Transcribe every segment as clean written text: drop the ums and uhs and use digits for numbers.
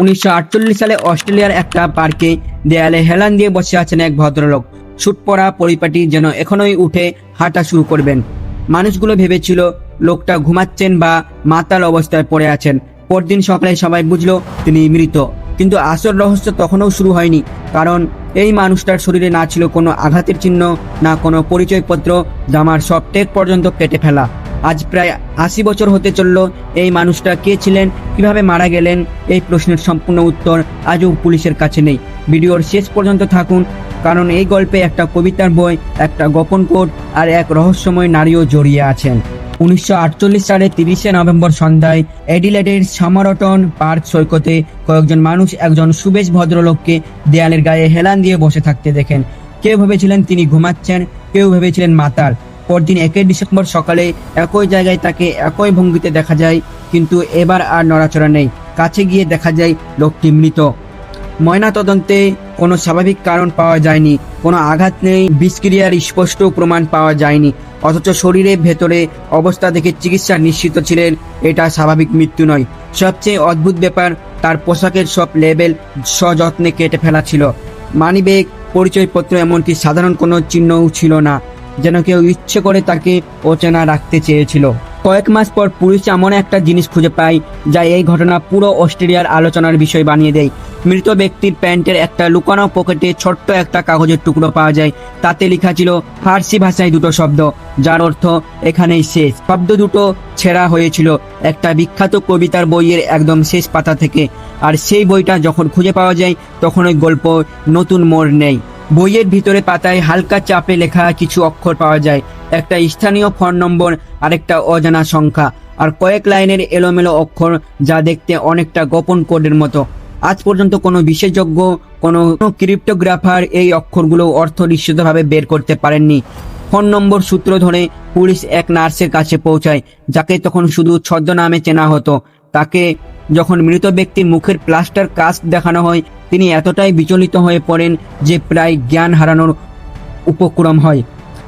1948 সালে অস্ট্রেলিয়ার একটা পার্কে দেয়ালে হেলান দিয়ে বসে আছেন এক ভদ্রলোক। স্যুট পরা পরিপাটি যেন এখনই উঠে হাঁটা শুরু করবেন। মানুষগুলো ভেবেছিল লোকটা ঘুমাচ্ছেন বা মাতাল অবস্থায় পড়ে আছেন। পরদিন সকালে সবাই বুঝলো তিনি মৃত। কিন্তু আসল রহস্য তখনও শুরু হয়নি, কারণ এই মানুষটার শরীরে না ছিল কোনো আঘাতের চিহ্ন, না কোনো পরিচয়পত্র, জামার সব টেক পর্যন্ত কেটে ফেলা। আজ প্রায় 80 বছর হতে চলল। এই মানুষটা কে ছিলেন, কিভাবে মারা গেলেন, এই প্রশ্নের সম্পূর্ণ উত্তর আজও পুলিশের কাছে নেই। ভিডিওর শেষ পর্যন্ত থাকুন, কারণ এই গল্পে একটা কবিতার বই, একটা গোপন কোড আর এক রহস্যময় নারীও জড়িয়ে আছেন। 1948 সালে 30 নভেম্বর সন্ধ্যায় অ্যাডিলেডের সামারটন পার্ক সৈকতে কয়েকজন মানুষ একজন সুবেশ ভদ্রলোককে দেয়ালের গায়ে হেলান দিয়ে বসে থাকতে দেখেন। কেউ ভেবেছিলেন তিনি ঘুমাচ্ছেন, কেউ ভেবেছিলেন মাতাল। পরদিন 1 ডিসেম্বর সকালে একই জায়গায় তাকে একই ভঙ্গিতে দেখা যায়, কিন্তু এবার আর নড়াচড়া নেই। কাছে গিয়ে দেখা যায় লোকটি মৃত। ময়নাতদন্তে কোনো স্বাভাবিক কারণ পাওয়া যায়নি, কোনো আঘাত নেই, বিষক্রিয়ার স্পষ্ট প্রমাণ পাওয়া যায়নি। অথচ শরীরের ভেতরে অবস্থা দেখে চিকিৎসা নিশ্চিত ছিলেন এটা স্বাভাবিক মৃত্যু নয়। সবচেয়ে অদ্ভুত ব্যাপার, তার পোশাকের সব লেবেল সযত্নে কেটে ফেলা ছিল। মানিব্যাগ, পরিচয়পত্র, এমনকি সাধারণ কোনো চিহ্নও ছিল না, যেন কেউ ইচ্ছে করে তাকে অচেনা রাখতে চেয়েছিল। কয়েক মাস পর পুলিশ এমন একটা জিনিস খুঁজে পায় যা এই ঘটনা পুরো অস্ট্রেলিয়ার আলোচনার বিষয় বানিয়ে দেয়। মৃত ব্যক্তির প্যান্টের একটা লুকানো পকেটে ছোট্ট একটা কাগজের টুকরো পাওয়া যায়। তাতে লেখা ছিল ফার্সি ভাষায় দুটো শব্দ, যার অর্থ এখানেই শেষ। শব্দ দুটো ছেঁড়া হয়েছিল একটা বিখ্যাত কবিতার বইয়ের একদম শেষ পাতা থেকে। আর সেই বইটা যখন খুঁজে পাওয়া যায়, তখন ওই গল্প নতুন মোড় নেই। বইয়ের ভিতরে পাতায় হালকা চাপে লেখা কিছু অক্ষর পাওয়া যায়, একটা স্থানীয় ফোন নম্বর, আরেকটা অজানা সংখ্যা, আর কয়েক লাইনের এলোমেলো অক্ষর যা দেখতে অনেকটা গোপন কোডের মতো। আজ পর্যন্ত কোনো বিশেষজ্ঞ, কোনো ক্রিপ্টোগ্রাফার এই অক্ষরগুলো অর্থ নিশ্চিতভাবে বের করতে পারেননি। ফোন নম্বর সূত্র ধরে পুলিশ এক নার্সের কাছে পৌঁছায়, যাকে তখন শুধু ছদ্মনামে চেনা হতো। তাকে যখন মৃত ব্যক্তির মুখের প্লাস্টার কাস্ট দেখানো হয়, তিনি এতটাই বিচলিত হয়ে পড়েন যে প্রায় জ্ঞান হারানোর উপক্রম হয়।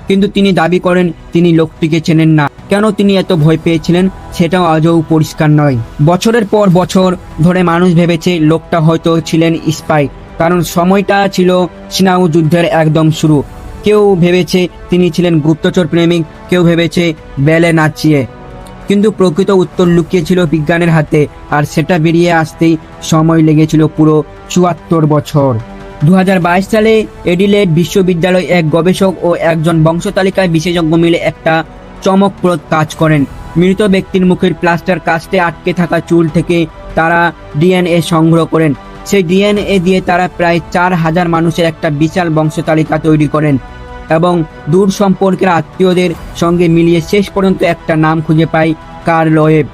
কিন্তু তিনি দাবি করেন তিনি লোকটিকে চেনেন না। কেন তিনি এত ভয় পেয়েছিলেন সেটাও আজও পরিষ্কার নয়। বছরের পর বছর ধরে মানুষ ভেবেছে লোকটা হয়তো ছিলেন স্পাই, কারণ সময়টা ছিল সিনাউ যুদ্ধের একদম শুরু। কেউ ভেবেছে তিনি ছিলেন গুপ্তচর প্রেমিক, কেউ ভেবেছে বেলে নাচিয়ে। কিন্তু প্রকৃত উত্তর লুকিয়ে ছিল বিজ্ঞানের হাতে, আর সেটা বেরিয়ে আসতেই সময় লেগেছিল পুরো 74 বছর। 2022 সালে এডিলেড বিশ্ববিদ্যালয় এক গবেষক ও একজন বংশতালিকা বিশেষজ্ঞ মিলে একটা চমকপ্রদ কাজ করেন। মৃত ব্যক্তির মুখের প্লাস্টার কাস্টে আটকে থাকা চুল থেকে তারা ডিএনএ সংগ্রহ করেন। সেই ডিএনএ দিয়ে তারা প্রায় 4000 মানুষের একটা বিশাল বংশতালিকা তৈরি করেন এবং দূর সম্পর্কের আত্মীয়দের সঙ্গে মিলিয়ে শেষ পর্যন্ত একটা নাম খুঁজে পায়, কার্ল ওয়েব।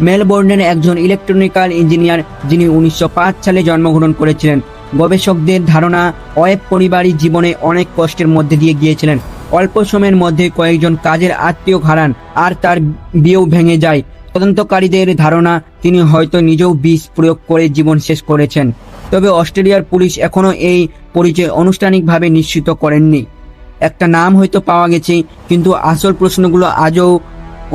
মেলবোর্নের একজন ইলেকট্রনিক্যাল ইঞ্জিনিয়ার, যিনি 1905 সালে জন্মগ্রহণ করেছিলেন। গবেষকদের ধারণা ওয়েব পরিবারই জীবনে অনেক কষ্টের মধ্যে দিয়ে গিয়েছিলেন। অল্প সময়ের মধ্যে কয়েকজন কাজের আত্মীয় হারান, আর তার বিয়েও ভেঙে যায়। তদন্তকারীদের ধারণা তিনি হয়তো নিজেও বিষ প্রয়োগ করে জীবন শেষ করেছেন। তবে অস্ট্রেলিয়ার পুলিশ এখনও এই পরিচয় আনুষ্ঠানিকভাবে নিশ্চিত করেননি। একটা নাম হয়তো পাওয়া গেছে, কিন্তু আসল প্রশ্নগুলো আজও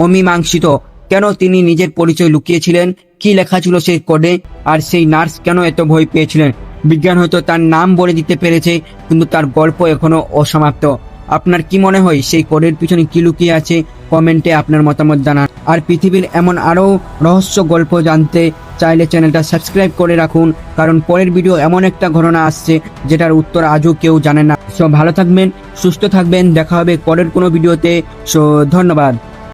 অমীমাংসিত। কেন তিনি নিজের পরিচয় লুকিয়েছিলেন, কি লেখা ছিল সেই কোডে, আর সেই নার্স কেন এত ভয় পেয়েছিলেন? বিজ্ঞান হয়তো তার নাম বলে দিতে পেরেছে, কিন্তু তার গল্প এখনো অসমাপ্ত। আপনার কি মনে হয় সেই কোডের পিছনে কি লুকিয়ে আছে? কমেন্টে আপনার মতামত জানান। আর পৃথিবীর এমন আরও রহস্য গল্প জানতে চাইলে চ্যানেলটা সাবস্ক্রাইব করে রাখুন, কারণ পরের ভিডিও এমন একটা ঘটনা আসছে যেটার উত্তর আজও কেউ জানে না। সব ভালো থাকবেন, সুস্থ থাকবেন, দেখা হবে পরের কোনো ভিডিওতে। ধন্যবাদ।